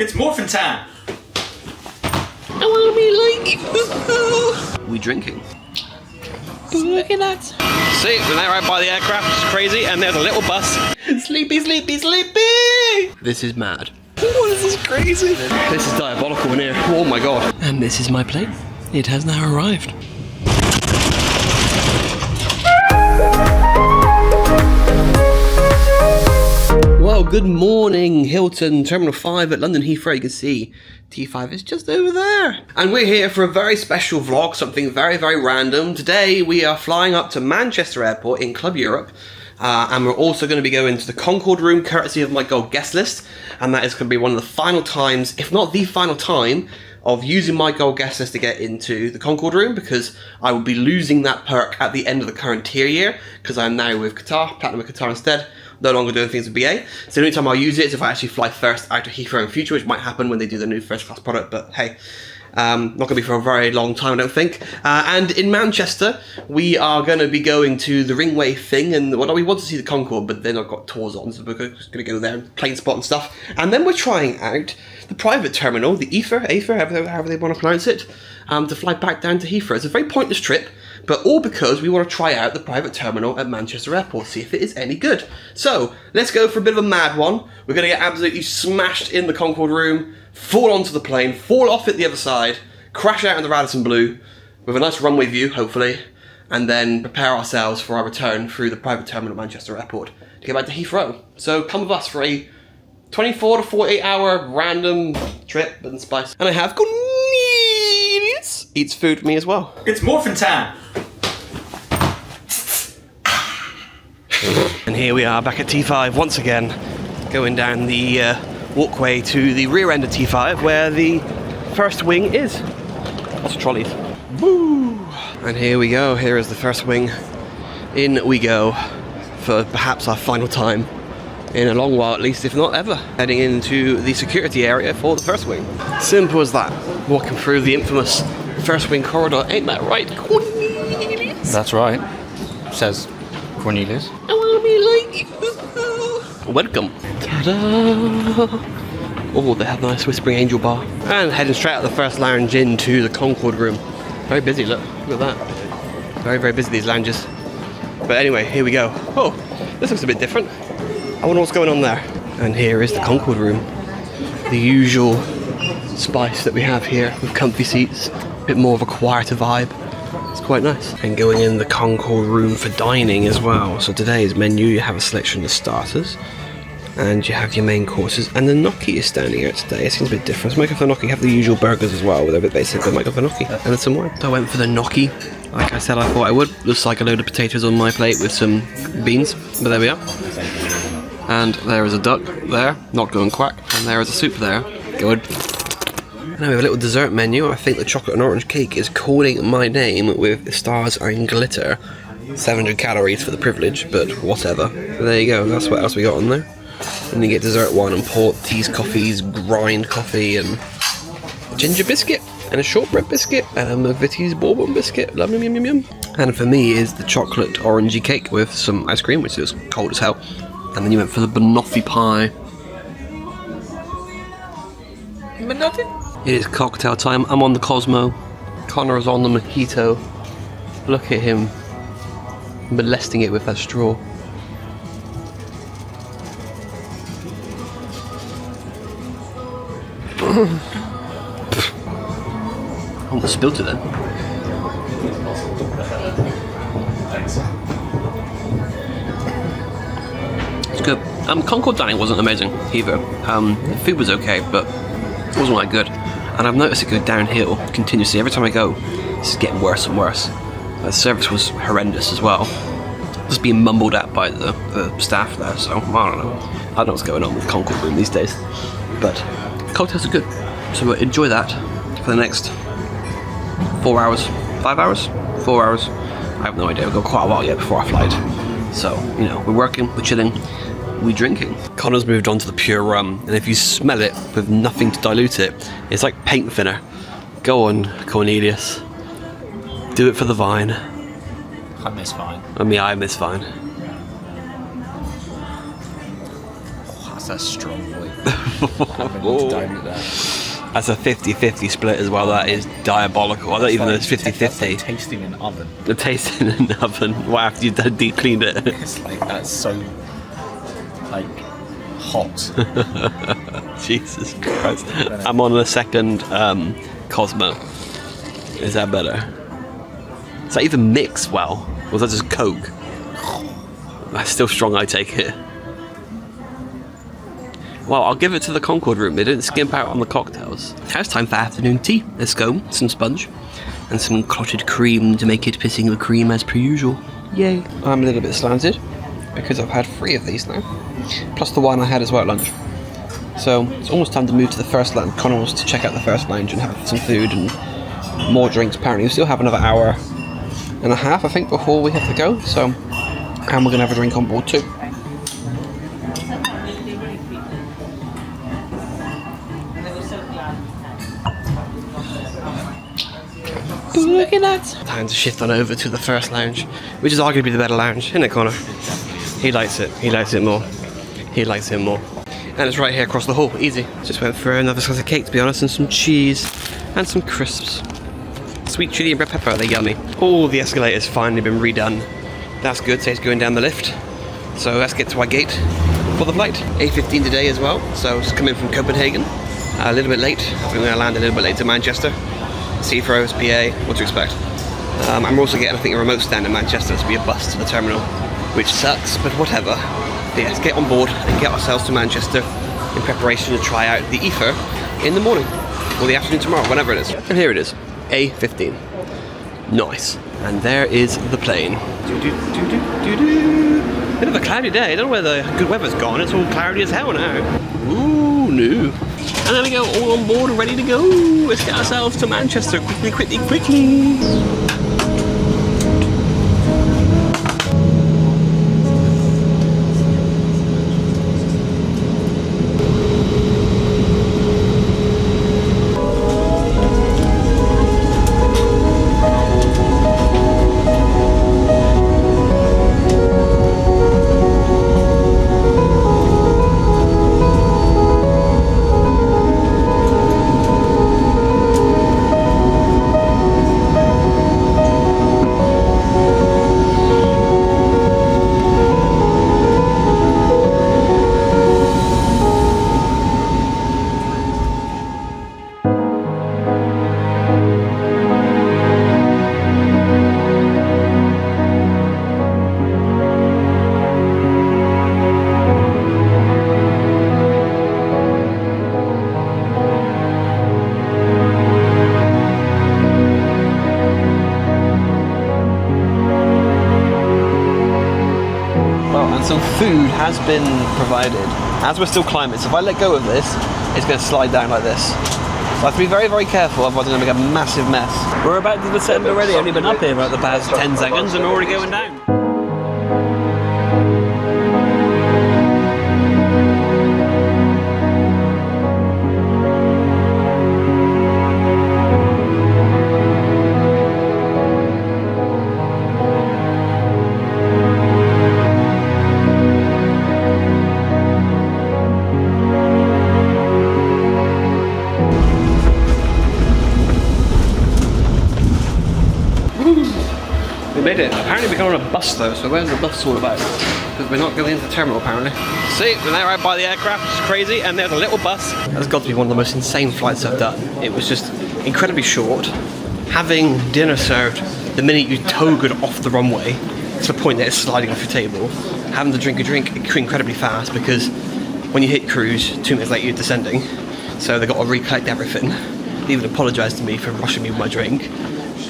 It's morphin' time. I wanna be like you. We drinking. Look at that. See, we're now right by the aircraft, which is crazy, and there's a little bus. Sleepy, sleepy, sleepy! This is mad. What is this crazy? This is diabolical in here. Oh my god. And this is my plane. It has now arrived. Well, good morning, Hilton Terminal 5 at London Heathrow. You can see T5 is just over there. And we're here for a very special vlog, something very, very random. Today we are flying up to Manchester Airport in Club Europe. And we're also going to be going to the Concorde Room, courtesy of my gold guest list. And that is going to be one of the final times, if not the final time, of using my gold guest list to get into the Concorde Room, because I will be losing that perk at the end of the current tier year, because I'm now with Qatar, platinum with Qatar instead, no longer doing things with BA. So the only time I'll use it is if I actually fly first out to Heathrow in future, which might happen when they do the new first class product, but hey. Not going to be for a very long time, I don't think. And in Manchester, we are going to be going to the Ringway thing, and well, we want to see the Concorde, but then I've got tours on, so we're just going to go there and plane spot and stuff. And then we're trying out the private terminal, the Aether, however they want to pronounce it, to fly back down to Heathrow. It's a very pointless trip, but all because we want to try out the private terminal at Manchester Airport, see if it is any good. So, let's go for a bit of a mad one. We're going to get absolutely smashed in the Concorde Room, fall onto the plane, fall off at the other side, crash out in the Radisson Blu, with a nice runway view, hopefully, and then prepare ourselves for our return through the private terminal at Manchester Airport to get back to Heathrow. So come with us for a 24 to 48 hour random trip and spice. And I have Cornelius eats food with me as well. It's morphin' time. And here we are back at T5 once again, going down the walkway to the rear end of T5 where the first wing is. Lots of trolleys. Woo! And here we go, here is the first wing. In we go for perhaps our final time in a long while, at least, if not ever. Heading into the security area for the first wing. Simple as that. Walking through the infamous first wing corridor. Ain't that right, Cornelius? That's right, says Cornelius. I wanna be like you. Welcome. Ta-da! Oh, they have a nice Whispering Angel bar. And heading straight out the first lounge into the Concorde Room. Very busy, look at that. Very, very busy, these lounges. But anyway, here we go. Oh, this looks a bit different. I wonder what's going on there. And here is the Concorde Room. The usual spice that we have here with comfy seats. A bit more of a quieter vibe. It's quite nice. And going in the Concorde Room for dining as well. So today's menu, you have a selection of starters. And you have your main courses, and the gnocchi is standing out today. It seems a bit different. So might go for the gnocchi, have the usual burgers as well, with a bit basic, but might go for gnocchi. And then some wine. So I went for the gnocchi, like I said I thought I would. Looks like a load of potatoes on my plate with some beans, but there we are. And there is a duck there, not going quack, and there is a soup there, good. And now we have a little dessert menu. I think the chocolate and orange cake is calling my name with stars and glitter. 700 calories for the privilege, but whatever. So there you go, that's what else we got on there. And you get dessert wine and port, teas, coffees, grind coffee, and a ginger biscuit, and a shortbread biscuit, and a Vitti's bourbon biscuit. Yum, yum, yum, yum. And for me is the chocolate orangey cake with some ice cream, which is cold as hell. And then you went for the banoffee pie. Banoffee? It is cocktail time. I'm on the Cosmo. Connor is on the mojito. Look at him molesting it with that straw. I almost spilled it then. It's good. Concorde Dining wasn't amazing either. The food was okay, but it wasn't that good. And I've noticed it go downhill continuously. Every time I go, it's getting worse and worse. The service was horrendous as well. Just being mumbled at by the staff there, so I don't know. I don't know what's going on with Concorde Room these days. But cocktails are good, so we'll enjoy that for the next 4 hours, 5 hours, 4 hours. I have no idea. We've got quite a while yet before our flight. So, you know, we're working, we're chilling, we're drinking. Connor's moved on to the pure rum, and if you smell it with nothing to dilute it, it's like paint thinner. Go on, Cornelius. Do it for the vine. I miss Vine. I mean, I miss Vine. Oh, that's That's strong, boy. Having to dilute that. That's a 50-50 split as well. That is diabolical. I don't even know it's 50-50. That's like tasting an oven. The taste in an oven. Why after you've done deep cleaned it? It's like, that's so, like, hot. Jesus Christ. I'm on the second Cosmo. Is that better? Does that even mix well? Or is that just Coke? That's still strong, I take it. Well, I'll give it to the Concorde Room. They didn't skimp out on the cocktails. Now it's time for afternoon tea. Let's go. Some sponge and some clotted cream to make it pissing the cream as per usual. Yay. I'm a little bit slanted because I've had 3 of these now. Plus the one I had as well at lunch. So it's almost time to move to the first lounge. Connor wants to check out the first lounge and have some food and more drinks. Apparently we still have another hour and a half, I think, before we have to go. So, and we're going to have a drink on board too. Look at that. Time to shift on over to the first lounge, which is arguably the better lounge, isn't it, Connor? He likes it. He likes it more. He likes it more. And it's right here across the hall. Easy. Just went for another slice of cake, to be honest, and some cheese and some crisps. Sweet chili and red pepper, they're yummy. All the escalators finally been redone. That's good, so it's going down the lift. So let's get to our gate for the flight. 8:15 today as well, so just come in from Copenhagen. A little bit late. I think we're going to land a little bit late to Manchester. Heathrow's PA, what to expect. I'm also getting, I think, a remote stand in Manchester to be a bus to the terminal, which sucks, but whatever. But yeah, let's get on board and get ourselves to Manchester in preparation to try out the Aether in the morning, or the afternoon tomorrow, whenever it is. And here it is. A15. Nice. And there is the plane. Bit of a cloudy day. I don't know where the good weather's gone. It's all cloudy as hell now. Ooh, no. And there we go, all on board and ready to go. Let's get ourselves to Manchester quickly. So food has been provided as we're still climbing. So if I let go of this, it's going to slide down like this. So I have to be very, very careful, otherwise I'm going to make a massive mess. We're about to descend already. Only been up here for the past 10 seconds and already going down. We made it. Apparently we're going on a bus though, so where's the bus all about? Because we're not going into the terminal apparently. See, we're now right by the aircraft, it's crazy, and there's a little bus. That's got to be one of the most insane flights I've done. It was just incredibly short. Having dinner served the minute you togered off the runway to the point that it's sliding off your table. Having to drink a drink incredibly fast because when you hit cruise, 2 minutes later you're descending. So they got to recollect everything. They even apologised to me for rushing me with my drink,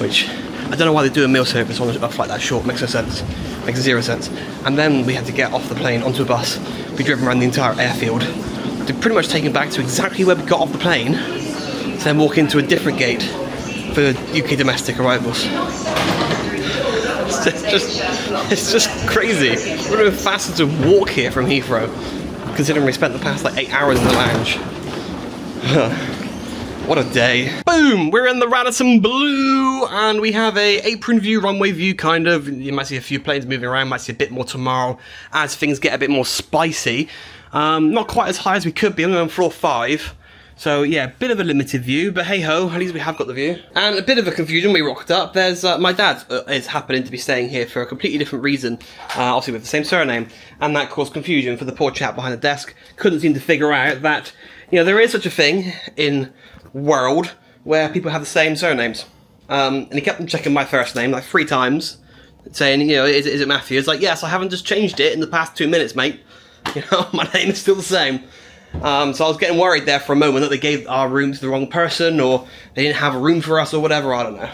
which I don't know why they do a meal service on a flight that short. Makes no sense. Makes zero sense. And then we had to get off the plane onto a bus. We driven around the entire airfield. To pretty much taken back to exactly where we got off the plane. To then walk into a different gate for UK domestic arrivals. It's just crazy. It would have been faster to walk here from Heathrow, considering we spent the past like 8 hours in the lounge. What a day. Boom! We're in the Radisson Blu, and we have a apron view, runway view, kind of. You might see a few planes moving around, might see a bit more tomorrow as things get a bit more spicy. Not quite as high as we could be, only on floor 5. So yeah, a bit of a limited view, but hey ho, at least we have got the view. And a bit of a confusion, we rocked up. There's my dad is happening to be staying here for a completely different reason, obviously with the same surname, and that caused confusion for the poor chap behind the desk. Couldn't seem to figure out that, you know, there is such a thing in world where people have the same surnames. And he kept on checking my first name like 3 times, saying, you know, is it Matthew? It's like, yes, I haven't just changed it in the past 2 minutes, mate. You know, my name is still the same. So I was getting worried there for a moment that they gave our room to the wrong person, or they didn't have a room for us, or whatever, I don't know.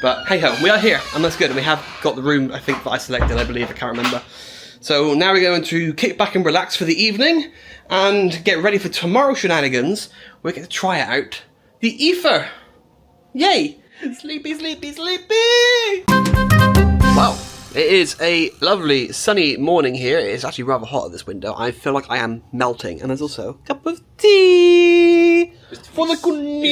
But hey ho, we are here, and that's good, and we have got the room, I think, that I selected, I believe, I can't remember. So now we're going to kick back and relax for the evening, and get ready for tomorrow's shenanigans. We're going to try out the Aether. Yay! Sleepy, sleepy, sleepy! Wow. It is a lovely sunny morning here. It is actually rather hot at this window. I feel like I am melting. And there's also a cup of tea for the Cornel.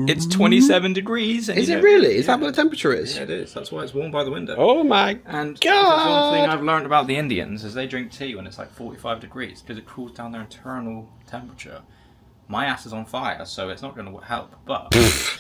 It's 27 degrees. And is it really? Is that what the temperature is? Yeah, it is. That's why it's warm by the window. Oh my and God. One thing I've learned about the Indians is they drink tea when it's like 45 degrees because it cools down their internal temperature. My ass is on fire, so it's not going to help, but...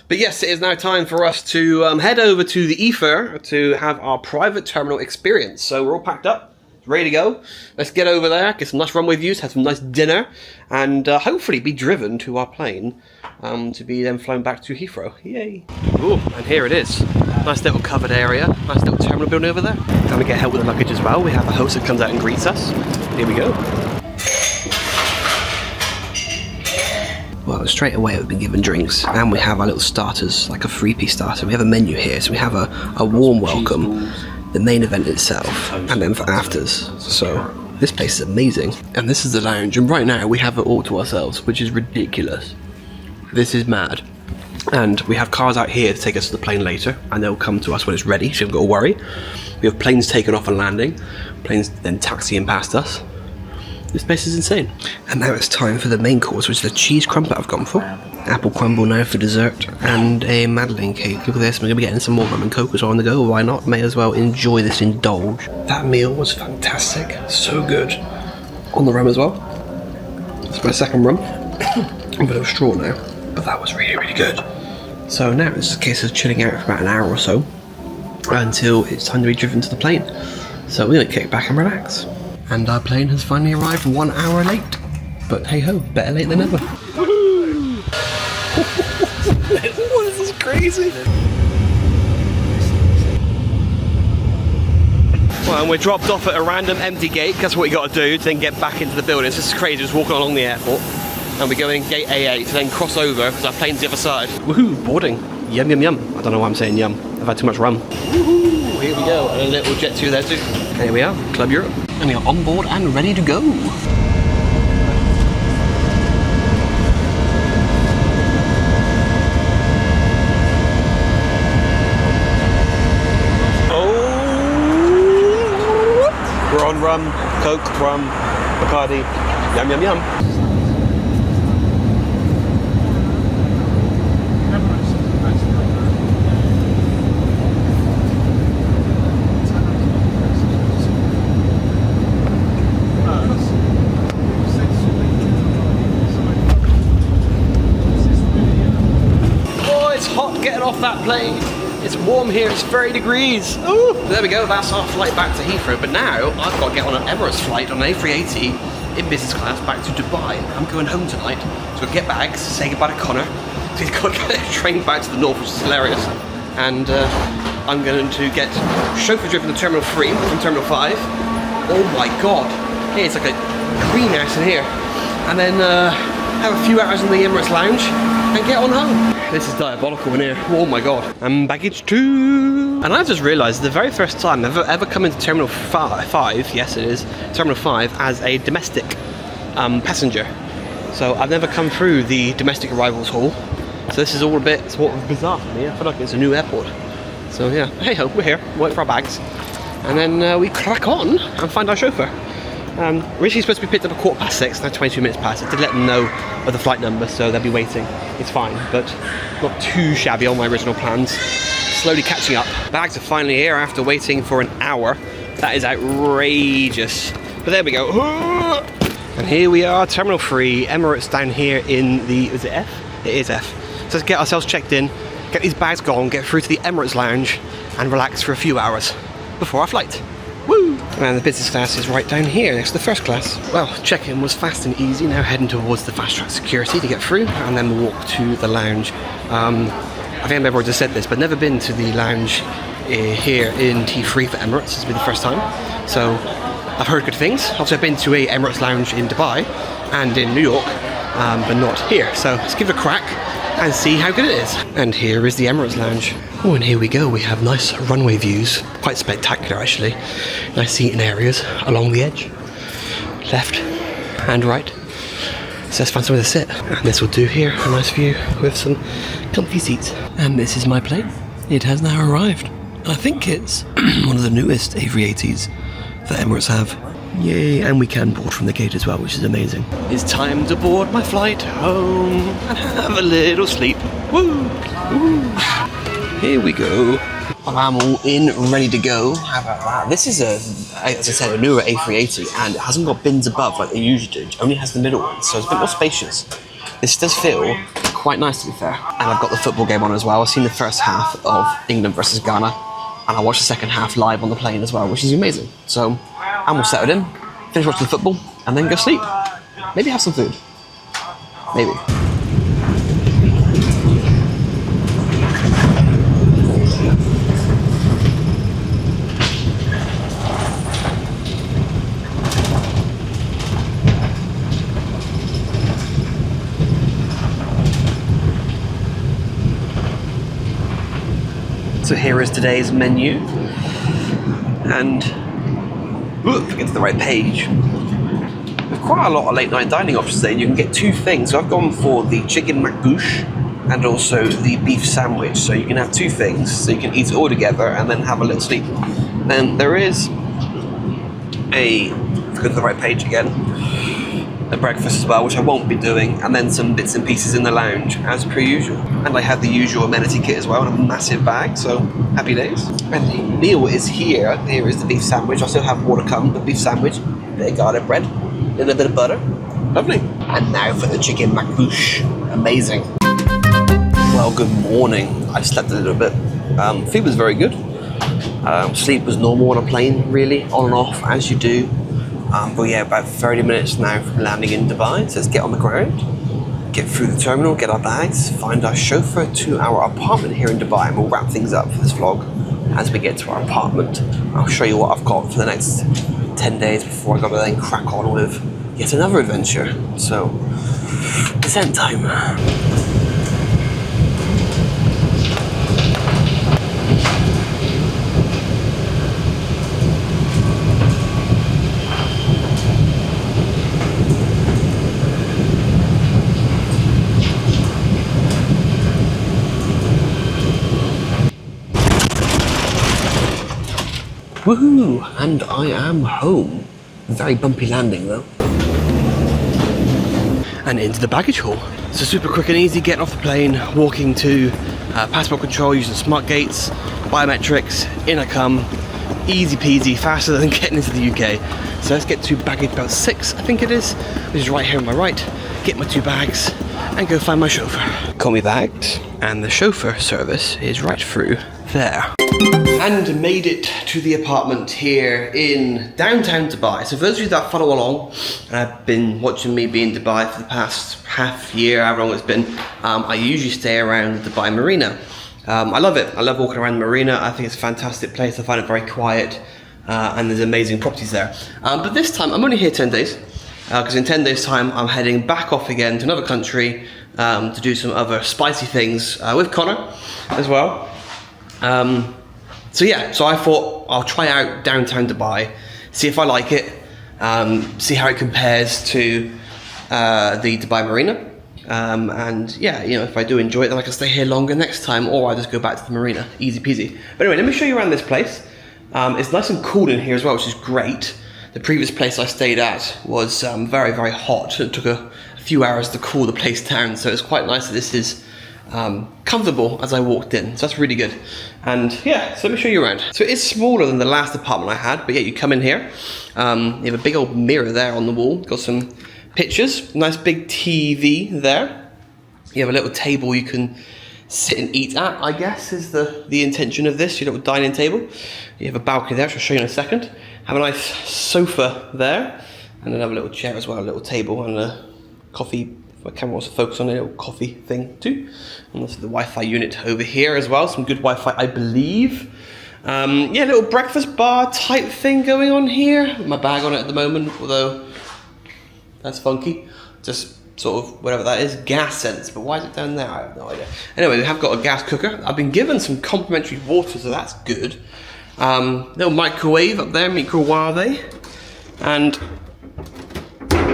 But yes, it is now time for us to head over to the Aether to have our private terminal experience. So we're all packed up, ready to go. Let's get over there, get some nice runway views, have some nice dinner, and hopefully be driven to our plane to be then flown back to Heathrow. Yay! Ooh, and here it is. Nice little covered area, nice little terminal building over there. And we get help with the luggage as well. We have a host that comes out and greets us. Here we go. Well, straight away we've been given drinks, and we have our little starters, like a 3-piece starter. We have a menu here, so we have a warm welcome, the main event itself, and then for afters. So this place is amazing. And this is the lounge, and right now we have it all to ourselves, which is ridiculous. This is mad. And we have cars out here to take us to the plane later, and they'll come to us when it's ready, so you haven't got to worry. We have planes taking off and landing, planes then taxiing past us. This place is insane. And now it's time for the main course, which is the cheese crumpet I've gone for. Apple crumble now for dessert, and a Madeleine cake. Look at this, we're going to be getting some more rum and coke as well on the go. Why not? May as well enjoy this indulge. That meal was fantastic. So good. On the rum as well. It's my second rum. I'm a bit of a straw now. But that was really, really good. So now it's a case of chilling out for about an hour or so until it's time to be driven to the plane. So we're going to kick back and relax. And our plane has finally arrived 1 hour late. But hey ho, better late than never. What is this crazy? Well, and we're dropped off at a random empty gate. That's what we got to do to then get back into the building. This is crazy, just walking along the airport. And we go in gate A8 to then cross over because our plane's the other side. Woohoo, boarding. Yum, yum, yum. I don't know why I'm saying yum. I've had too much rum. Woohoo, here we go. And a little jet to there too. Here we are, Club Europe. And we are on board and ready to go. Oh, we're on rum, Coke, rum, Bacardi, yum yum yum. Off that plane. It's warm here, it's 30 degrees. Ooh. There we go, that's our flight back to Heathrow. But now I've got to get on an Emirates flight on an A380 in business class back to Dubai. I'm going home tonight, so I'll get bags, say goodbye to Connor. He's got to get a train back to the north, which is hilarious. And I'm going to get chauffeur driven to Terminal 3 from Terminal 5. Oh my god, hey, it's like a greenhouse in here. And then have a few hours in the Emirates lounge and get on home. This is diabolical in here. Oh my god. And baggage too. And I've just realised the very first time I've ever come into Terminal 5, yes it is, Terminal 5 as a domestic passenger. So I've never come through the domestic arrivals hall. So this is all a bit sort of bizarre for me. I feel like it's a new airport. So yeah, hey ho, we're here, wait for our bags. And then we crack on and find our chauffeur. Originally supposed to be picked up at 6:15, now 22 minutes past. I did let them know of the flight number, so they'll be waiting. It's fine, but not too shabby on my original plans. Slowly catching up. Bags are finally here after waiting for an hour. That is outrageous. But there we go. And here we are, Terminal 3, Emirates down here in the, is it F? It is F. So let's get ourselves checked in, get these bags gone, get through to the Emirates lounge and relax for a few hours before our flight. Woo! And the business class is right down here next to the first class. Well, check-in was fast and easy, now heading towards the fast-track security to get through and then we'll walk to the lounge. I think I've already said this, but never been to the lounge here in T3 for Emirates. This will be the first time. So I've heard good things. Obviously I've been to a Emirates lounge in Dubai and in New York, but not here. So let's give it a crack and see how good it is. And here is the Emirates lounge. Oh, and here we go. We have nice runway views. Quite spectacular actually. Nice seating areas along the edge. Left and right. So let's find somewhere to sit. And this will do here. A nice view with some comfy seats. And this is my plane. It has now arrived. I think it's one of the newest A380s that Emirates have. Yay, and we can board from the gate as well, which is amazing. It's time to board my flight home and have a little sleep. Woo! Woo! Here we go. I'm all in, ready to go. How about that? This is as I said, a newer A380, and it hasn't got bins above like they usually do. It only has the middle one, so it's a bit more spacious. This does feel quite nice, to be fair. And I've got the football game on as well. I've seen the first half of England versus Ghana, and I watched the second half live on the plane as well, which is amazing. So I'm all settled in, finish watching the football, and then go sleep. Maybe have some food. Maybe. So here is today's menu, and get to the right page. There's quite a lot of late night dining options there. You can get two things. So I've gone for the chicken makbouche and also the beef sandwich. So you can have two things. So you can eat it all together and then have a little sleep. Then there is go to the right page again, a breakfast as well, which I won't be doing, and then some bits and pieces in the lounge as per usual. And I have the usual amenity kit as well in a massive bag, so happy days. And the meal is here. Here is the beef sandwich. I still have more to come. The beef sandwich, bit of garlic bread, a little bit of butter. Lovely. And now for the chicken makbouche. Amazing. Well, good morning. I slept a little bit. Food was very good. Sleep was normal on a plane, really, on and off, as you do. But yeah, about 30 minutes now from landing in Dubai. So let's get on the ground, get through the terminal, get our bags, find our chauffeur to our apartment here in Dubai, and we'll wrap things up for this vlog as we get to our apartment. I'll show you what I've got for the next 10 days before I go to then crack on with yet another adventure. So, descent time. Woohoo! And I am home. Very bumpy landing though. And into the baggage hall. So super quick and easy, getting off the plane, walking to passport control using smart gates, biometrics, in I come, easy peasy, faster than getting into the UK. So let's get to baggage belt 6, I think it is, which is right here on my right, get my two bags, and go find my chauffeur. Call me bagged, and the chauffeur service is right through there. And made it to the apartment here in downtown Dubai. So for those of you that follow along and have been watching me be in Dubai for the past half year, however long it's been, I usually stay around the Dubai Marina. I love it. I love walking around the marina. I think it's a fantastic place. I find it very quiet and there's amazing properties there. But this time I'm only here 10 days because in 10 days time I'm heading back off again to another country to do some other spicy things with Connor as well. So yeah, so I thought I'll try out downtown Dubai, see if I like it, see how it compares to the Dubai Marina, and yeah, you know, if I do enjoy it, then I can stay here longer next time, or I just go back to the marina, easy peasy. But anyway, let me show you around this place. It's nice and cool in here as well, which is great. The previous place I stayed at was very, very hot. It took a few hours to cool the place down, so it's quite nice that this is comfortable as I walked in, so that's really good. And yeah, so let me show you around. So it is smaller than the last apartment I had, but yeah, you come in here, you have a big old mirror there on the wall, got some pictures, nice big TV there. You have a little table you can sit and eat at, I guess, is the intention of this, your little dining table. You have a balcony there, which I'll show you in a second. Have a nice sofa there, and another little chair as well, a little table, and a coffee. My camera wants to focus on a little coffee thing too. And also the Wi-Fi unit over here as well, some good Wi-Fi, I believe. Yeah, a little breakfast bar type thing going on here. My bag on it at the moment, although that's funky. Just sort of whatever that is, gas sense, but why is it down there? I have no idea. Anyway, we have got a gas cooker. I've been given some complimentary water, so that's good. Little microwave up there, microwave, and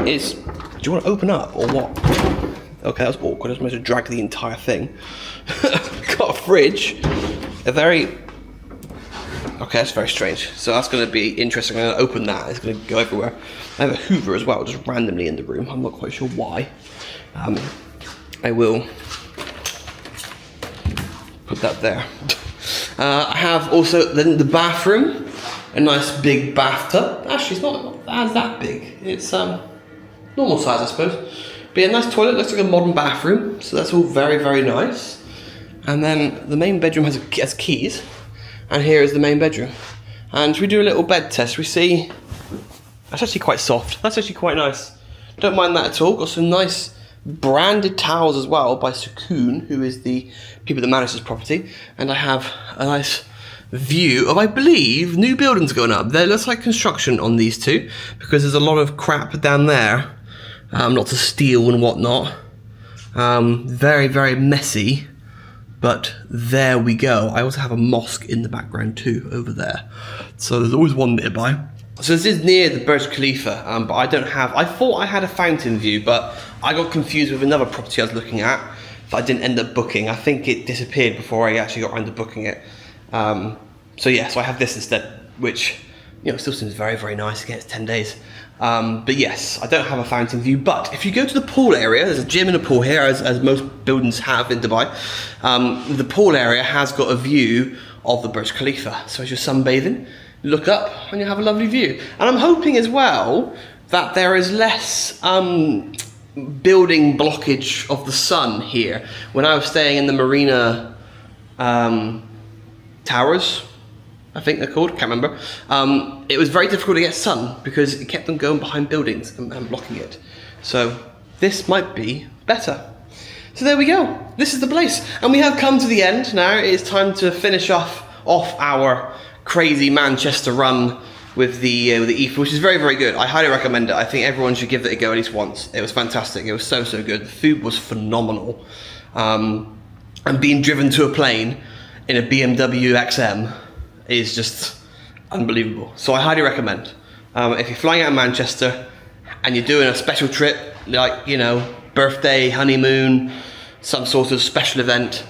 it's. Do you want to open up or what? Okay, that was awkward. I was supposed to drag the entire thing. Got a fridge, a very. Okay, that's very strange. So that's going to be interesting. I'm going to open that. It's going to go everywhere. I have a Hoover as well, just randomly in the room. I'm not quite sure why. I will put that there. I have also then the bathroom, a nice big bathtub. Actually, it's not that big. It's normal size, I suppose. But yeah, nice toilet. Looks like a modern bathroom. So that's all very, very nice. And then the main bedroom has keys. And here is the main bedroom. And we do a little bed test. We see that's actually quite soft. That's actually quite nice. Don't mind that at all. Got some nice branded towels as well by Checkin, who is the people that manage this property. And I have a nice view of, I believe, new buildings going up. There looks like construction on these two because there's a lot of crap down there. Lots of steel and whatnot. Very, very messy. But there we go. I also have a mosque in the background too, over there. So there's always one nearby. So this is near the Burj Khalifa, but I don't have, I thought I had a fountain view, but I got confused with another property I was looking at that I didn't end up booking. I think it disappeared before I actually got around to booking it. So yeah, so I have this instead, which, you know, still seems very, very nice. Again, it's 10 days. But yes, I don't have a fountain view, but if you go to the pool area, there's a gym and a pool here, as most buildings have in Dubai. The pool area has got a view of the Burj Khalifa. So as you're sunbathing, look up and you have a lovely view. And I'm hoping as well that there is less building blockage of the sun here. When I was staying in the Marina Towers, I think they're called, can't remember. It was very difficult to get sun because it kept them going behind buildings and blocking it. So this might be better. So there we go. This is the place. And we have come to the end now. It is time to finish off our crazy Manchester run with the Aether, which is very, very good. I highly recommend it. I think everyone should give it a go at least once. It was fantastic. It was so, so good. The food was phenomenal. And being driven to a plane in a BMW XM is just unbelievable. So I highly recommend. If you're flying out of Manchester and you're doing a special trip, like, you know, birthday, honeymoon, some sort of special event,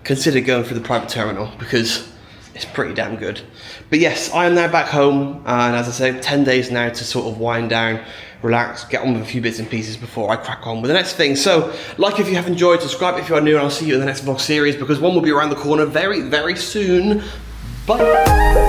consider going for the private terminal because it's pretty damn good. But yes, I am now back home, and as I say, 10 days now to sort of wind down, relax, get on with a few bits and pieces before I crack on with the next thing. So, like if you have enjoyed, subscribe if you are new, and I'll see you in the next vlog series because one will be around the corner very, very soon. Bye!